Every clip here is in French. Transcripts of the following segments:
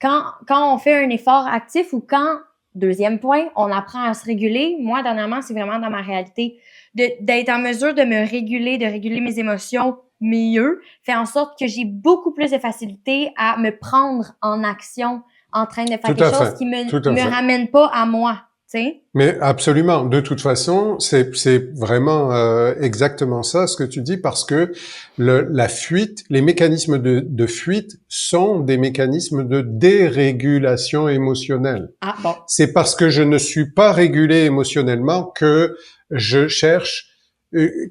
quand on fait un effort actif ou quand, deuxième point, on apprend à se réguler. Moi, dernièrement, c'est vraiment dans ma réalité d'être en mesure de me réguler, de réguler mes émotions mieux, fait en sorte que j'ai beaucoup plus de facilité à me prendre en action en train de faire Tout quelque à chose fait, qui tout à me fait. ramène pas à moi, tu sais. Mais absolument. De toute façon, c'est vraiment exactement ça ce que tu dis parce que la fuite, les mécanismes de fuite sont des mécanismes de dérégulation émotionnelle. Ah bon. C'est parce que je ne suis pas régulé émotionnellement que je cherche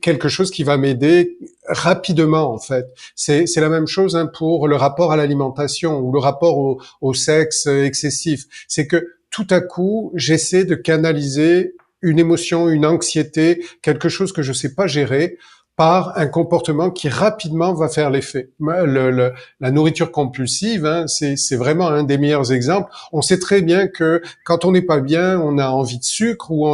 quelque chose qui va m'aider rapidement en fait. C'est la même chose hein, pour le rapport à l'alimentation ou le rapport au sexe excessif. C'est que tout à coup, j'essaie de canaliser une émotion, une anxiété, quelque chose que je sais pas gérer par un comportement qui rapidement va faire l'effet. La nourriture compulsive, hein, c'est vraiment un des meilleurs exemples. On sait très bien que quand on n'est pas bien, on a envie de sucre ou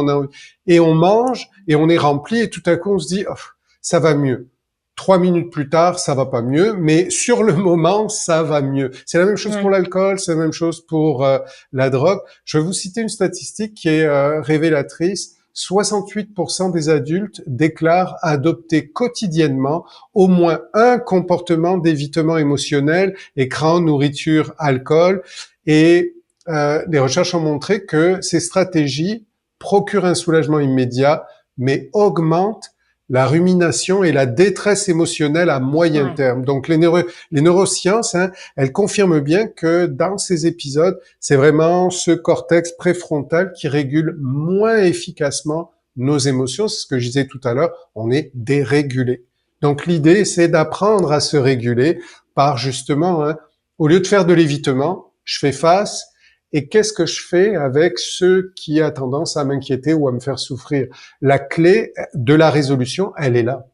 et on mange et on est rempli et tout à coup on se dit oh, ça va mieux. 3 minutes plus tard, ça va pas mieux, mais sur le moment, ça va mieux. C'est la même chose pour Ouais. l'alcool, c'est la même chose pour la drogue. Je vais vous citer une statistique qui est révélatrice. 68% des adultes déclarent adopter quotidiennement au moins un comportement d'évitement émotionnel, écran, nourriture, alcool. Et les recherches ont montré que ces stratégies procurent un soulagement immédiat, mais augmentent la rumination et la détresse émotionnelle à moyen Ouais. terme. Donc les neurosciences, hein, elles confirment bien que dans ces épisodes, c'est vraiment ce cortex préfrontal qui régule moins efficacement nos émotions. C'est ce que je disais tout à l'heure, on est dérégulé. Donc l'idée, c'est d'apprendre à se réguler par justement, hein, au lieu de faire de l'évitement, je fais face. Et qu'est-ce que je fais avec ce qui a tendance à m'inquiéter ou à me faire souffrir? La clé de la résolution, elle est là.